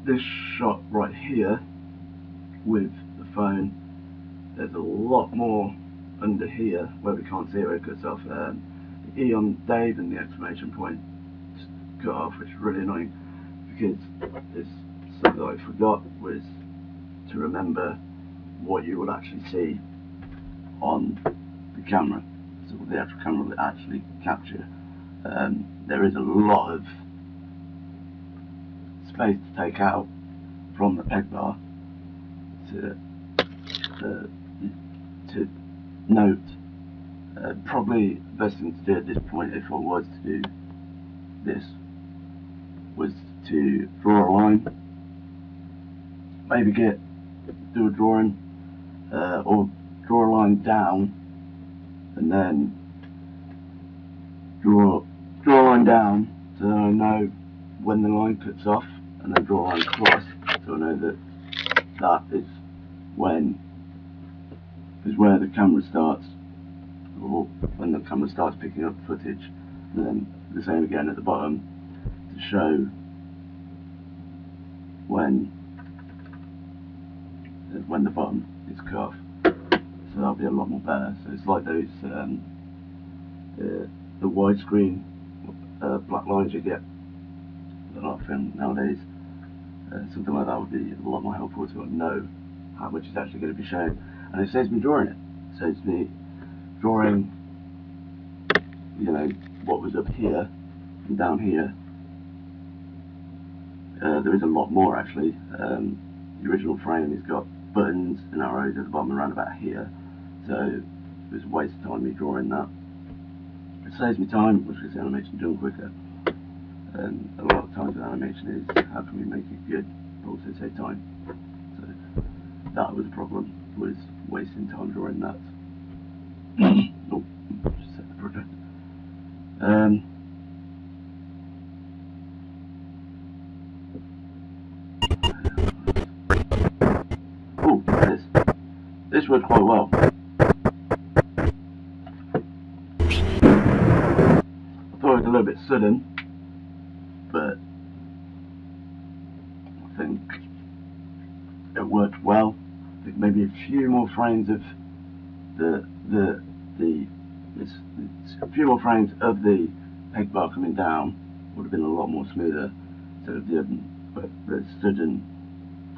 This shot right here with the phone, there's a lot more under here where we can't see it where it cuts off. The E on Dave and the exclamation point cut off, which is really annoying because it's something that I forgot was to remember what you would actually see on the camera, so the actual camera will actually capture. There is a lot of space to take out from the peg bar to note. Probably the best thing to do at this point, if I was to do this, was to draw a line, maybe do a drawing, or draw a line down and then draw a line down so that I know when the line cuts off, and then draw a line across so I know that that is where the camera starts, or when the camera starts picking up footage, and then the same again at the bottom to show when the bottom is cut off. So that'll be a lot more better. So it's like those the widescreen black lines you get a lot of film nowadays. Something like that would be a lot more helpful to know how much is actually going to be shown, and it saves me drawing it. It saves me drawing, you know, what was up here and down here. There is a lot more actually. The original frame has got buttons and arrows at the bottom around about here, so it was a waste of time me drawing that. It saves me time, which gets the animation done quicker. And a lot of times with animation is how can we make it good but also save time. So that was a problem, was wasting time drawing that. Oh, just set the project. Oh, this worked quite well. I thought it was a little bit sudden, but I think it worked well. I think maybe a few more frames of a few more frames of the peg bar coming down would have been a lot more smoother instead of the sudden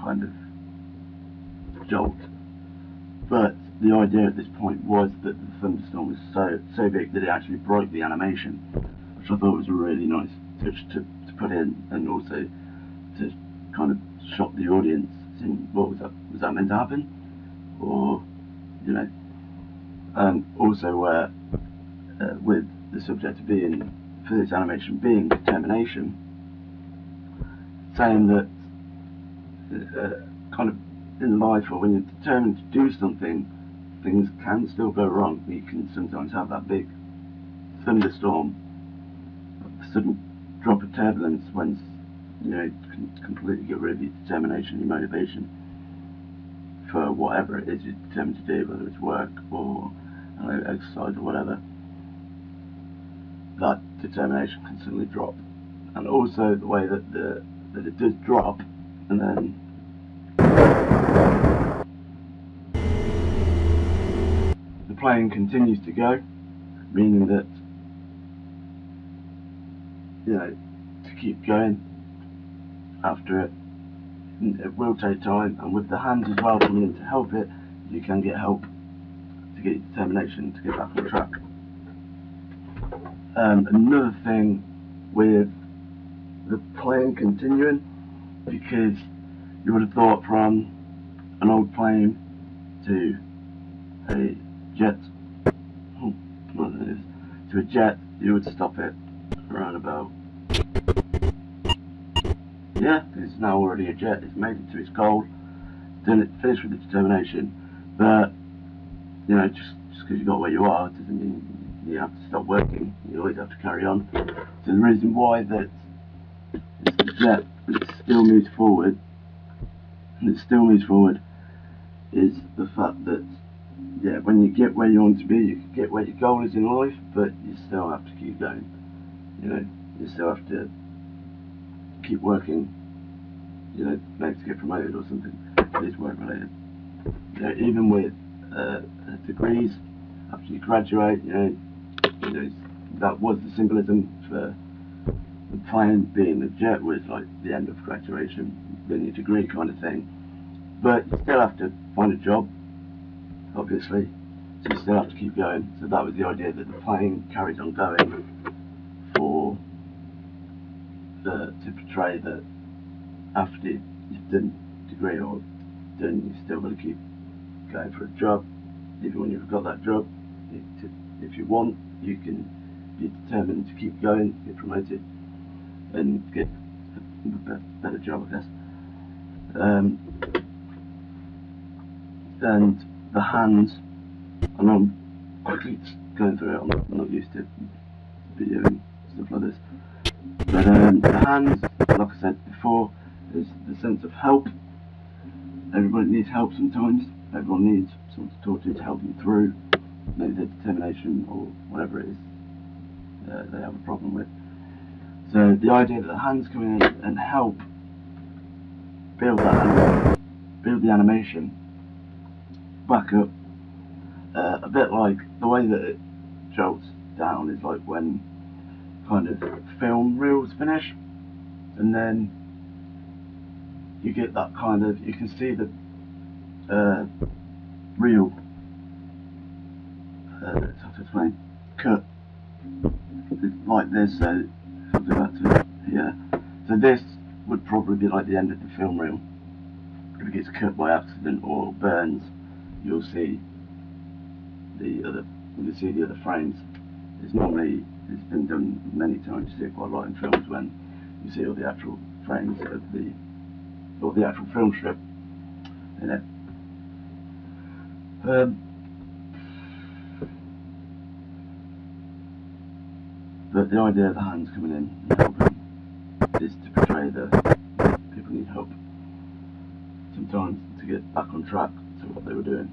kind of jolt. But the idea at this point was that the thunderstorm was so big that it actually broke the animation, which I thought was a really nice touch to put in, and also to kind of shock the audience. What was that? Was that meant to happen? Or, you know, and also where with the subject being, for this animation being determination, saying that kind of in life, or when you're determined to do something, things can still go wrong. You can sometimes have that big thunderstorm, a sudden drop of turbulence when, you know, it can completely get rid of your determination, your motivation for whatever it is you're determined to do, whether it's work or exercise or whatever. That determination can suddenly drop, and also the way that it does drop, and then the plane continues to go, meaning that, you know, to keep going after it will take time, and with the hands as well coming in to help it, you can get help to get your determination to get back on track. Another thing with the plane continuing, because you would have thought from an old plane to a jet, to a jet, you would stop it around about, yeah, it's now already a jet, it's made it to its goal, done it, finished with the determination. But, you know, just because you got where you are doesn't mean you have to stop working. You always have to carry on. So the reason why that it's the jet, but it still moves forward, is the fact that, yeah, when you get where you want to be, you can get where your goal is in life, but you still have to keep going. You know, you still have to keep working you know, maybe to get promoted or something. It is work related. You know, even with degrees, after you graduate, you know, that was the symbolism for the plane being the jet was like the end of graduation, getting your degree kind of thing. But you still have to find a job, obviously, so you still have to keep going. So that was the idea, that the plane carries on going to portray that after you've done a degree or done, you're still going to keep going for a job. Even when you've got that job, if you want, you can be determined to keep going, get promoted, and get a better job, I guess. And the hands, and I'm quickly going through it, I'm not used to videoing stuff like this. But the hands, like I said before, is the sense of help. Everybody needs help sometimes. Everyone needs someone to talk to help them through maybe their determination or whatever it is they have a problem with. So the idea that the hands come in and help build the animation back up, a bit like the way that it jolts down is like when kind of film reels finish, and then you get that kind of, you can see the reel, how to explain, cut like this. So if I go back to here, so this would probably be like the end of the film reel. If it gets cut by accident or burns, you'll see the other frames. It's been done many times. You see it quite a lot in films when you see all the actual frames of the actual film strip in it. But the idea of the hands coming in and helping is to portray that people need help sometimes to get back on track to what they were doing.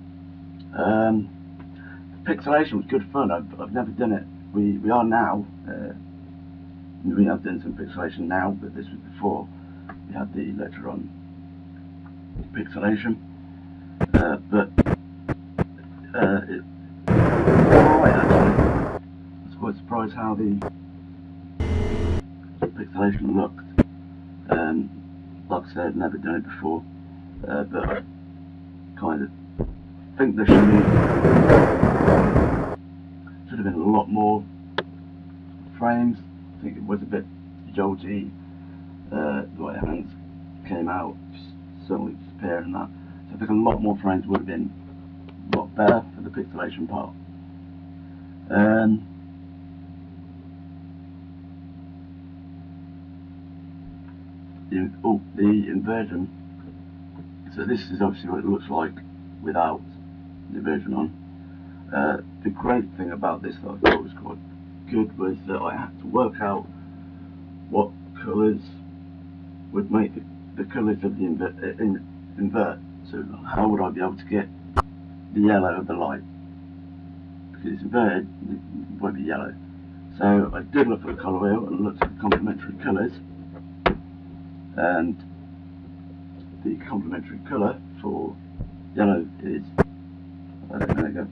Pixelation was good fun. I've never done it. We are now. We have done some pixelation now, but this was before we had the lecture on pixelation. But it's alright actually. I was quite surprised how the pixelation looked. Like I said, I've never done it before, but I kind of think there should have been a lot more frames. I think it was a bit jolty, the way the hands came out, just suddenly disappear and that. So I think a lot more frames would have been a lot better for the pixelation part. The inversion. So this is obviously what it looks like without the inversion on. The great thing about this that I thought was quite good was that I had to work out what colours would make the colours of the invert. So how would I be able to get the yellow of the light? Because it's inverted, it won't be yellow. So I did look at the colour wheel and looked at the complementary colours, and the complementary colour for yellow is, there you go,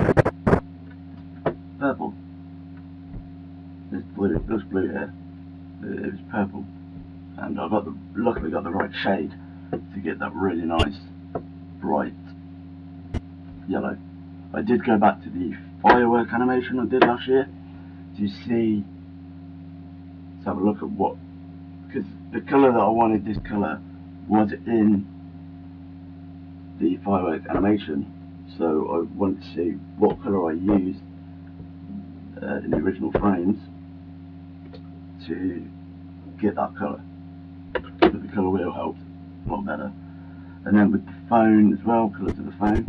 purple. It's blue, it looks blue here, it was purple, and I luckily got the right shade to get that really nice bright yellow. I did go back to the firework animation I did last year to see, let's have a look at what, because the colour that I wanted, this colour, was in the firework animation, so I wanted to see what colour I used in the original frames to get that colour. But the colour wheel helped a lot better. And then with the phone as well, colours of the phone,